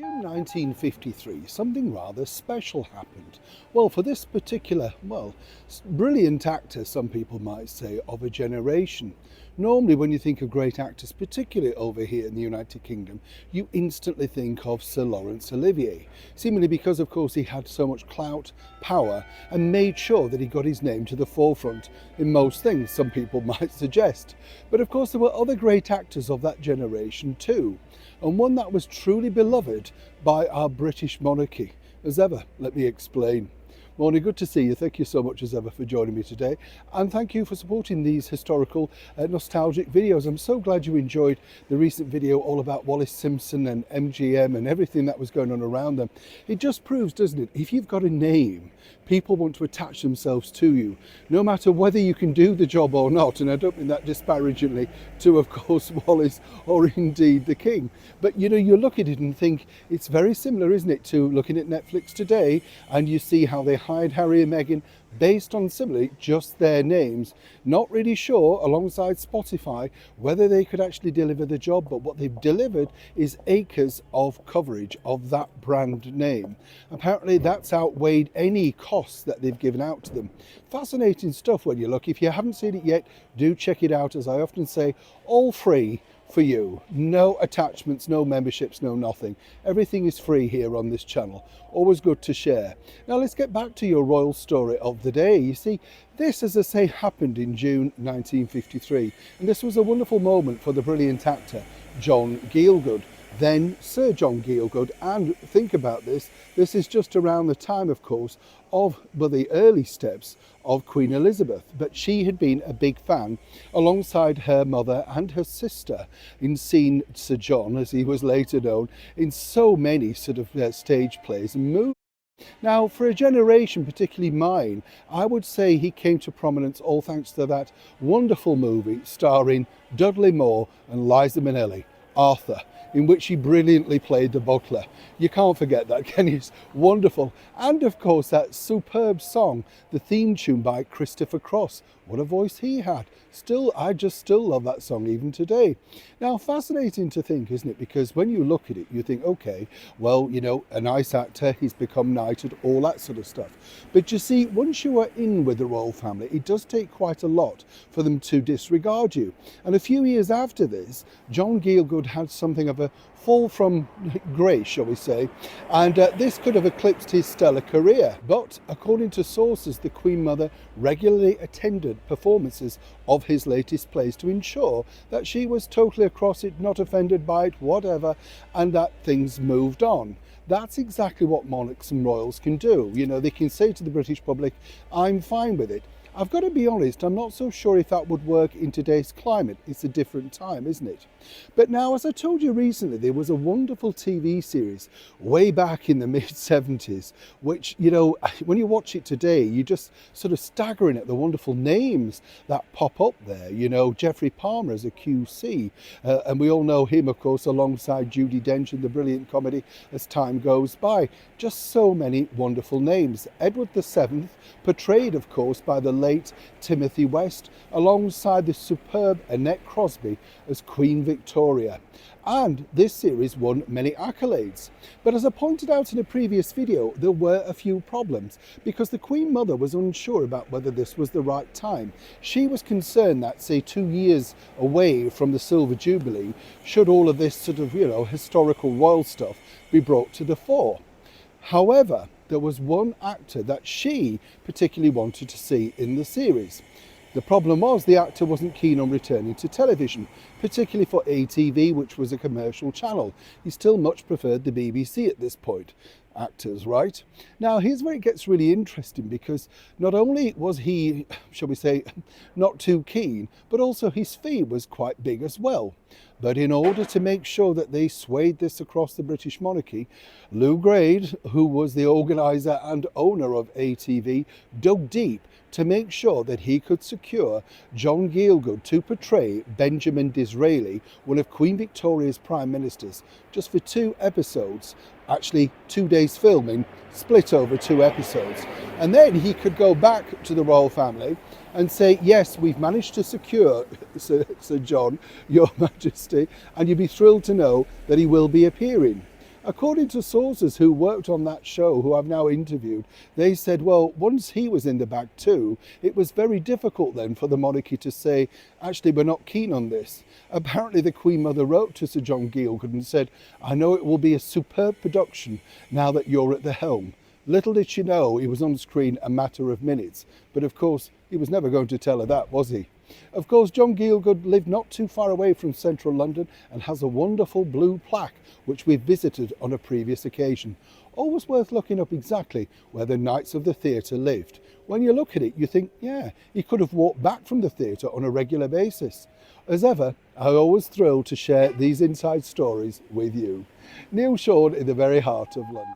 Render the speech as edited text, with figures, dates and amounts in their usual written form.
June 1953, something rather special happened. Well, for this particular, brilliant actor, some people might say, of a generation. Normally, when you think of great actors, particularly over here in the United Kingdom, you instantly think of Sir Laurence Olivier, seemingly because, of course, he had so much clout, power, and made sure that he got his name to the forefront in most things, some people might suggest. But of course, there were other great actors of that generation too, and one that was truly beloved by our British monarchy. As ever, let me explain. Morning, good to see you. Thank you so much as ever for joining me today, and thank you for supporting these historical nostalgic videos. I'm so glad you enjoyed the recent video all about Wallis Simpson and MGM and everything that was going on around them. It just proves, doesn't it, if you've got a name, people want to attach themselves to you, no matter whether you can do the job or not. And I don't mean that disparagingly to, of course, Wallis or indeed the King. But you know, you look at it and think it's very similar, isn't it, to looking at Netflix today, and you see how they hired Harry and Meghan based on similarly just their names. Not really sure, alongside Spotify, whether they could actually deliver the job, but what they've delivered is acres of coverage of that brand name. Apparently that's outweighed any costs that they've given out to them. Fascinating stuff when you look. If you haven't seen it yet, do check it out. As I often say, all free for you. No attachments, no memberships, no nothing. Everything is free here on this channel. Always good to share. Now let's get back to your royal story of the day. You see, this, as I say, happened in June 1953, and this was a wonderful moment for the brilliant actor John Gielgud, then Sir John Gielgud. And think about this, this is just around the time, of course, of the early steps of Queen Elizabeth, but she had been a big fan, alongside her mother and her sister, in seeing Sir John, as he was later known, in so many sort of stage plays and movies. Now, for a generation, particularly mine, I would say he came to prominence all thanks to that wonderful movie starring Dudley Moore and Liza Minnelli, Arthur, in which he brilliantly played the butler. You can't forget that, can you? It's wonderful. And of course, that superb song, the theme tune by Christopher Cross. What a voice he had. I just still love that song even today. Now, fascinating to think, isn't it? Because when you look at it, you think, okay, well, you know, a nice actor, he's become knighted, all that sort of stuff. But you see, once you are in with the royal family, it does take quite a lot for them to disregard you. And a few years after this, John Gielgud had something of a fall from grace, shall we say, and this could have eclipsed his stellar career. But according to sources, the Queen Mother regularly attended performances of his latest plays to ensure that she was totally across it, not offended by it, whatever, and that things moved on. That's exactly what monarchs and royals can do. You know, they can say to the British public, I'm fine with it. I've got to be honest, I'm not so sure if that would work in today's climate. It's a different time, isn't it? But now, as I told you recently, there was a wonderful TV series way back in the mid-70s, which, you know, when you watch it today, you just sort of staggering at the wonderful names that pop up there. You know, Geoffrey Palmer as a QC, and we all know him, of course, alongside Judi Dench in the brilliant comedy As Time Goes By. Just so many wonderful names. Edward VII, portrayed, of course, by the late Timothy West, alongside the superb Annette Crosbie as Queen Victoria. And this series won many accolades. But as I pointed out in a previous video, there were a few problems, because the Queen Mother was unsure about whether this was the right time. She was concerned that, say, 2 years away from the Silver Jubilee, should all of this sort of, you know, historical royal stuff be brought to the fore. However, there was one actor that she particularly wanted to see in the series. The problem was the actor wasn't keen on returning to television, particularly for ATV, which was a commercial channel. He still much preferred the BBC at this point. Actors, right? Now, here's where it gets really interesting, because not only was he, shall we say, not too keen, but also his fee was quite big as well. But in order to make sure that they swayed this across the British monarchy, Lou Grade, who was the organiser and owner of ATV, dug deep to make sure that he could secure John Gielgud to portray Benjamin Disraeli, one of Queen Victoria's prime ministers, just for 2 episodes. Actually 2 days filming, split over 2 episodes. And then he could go back to the royal family and say, yes, we've managed to secure Sir John, Your Majesty, and you'd be thrilled to know that he will be appearing. According to sources who worked on that show, who I've now interviewed, they said, well, once he was in the bag too, it was very difficult then for the monarchy to say, actually, we're not keen on this. Apparently the Queen Mother wrote to Sir John Gielgud and said, I know it will be a superb production now that you're at the helm. Little did she know he was on screen a matter of minutes, but of course he was never going to tell her that, was he? Of course, John Gielgud lived not too far away from central London and has a wonderful blue plaque which we've visited on a previous occasion. Always worth looking up exactly where the Knights of the Theatre lived. When you look at it, you think, yeah, he could have walked back from the theatre on a regular basis. As ever, I'm always thrilled to share these inside stories with you. Neil Sean in the very heart of London.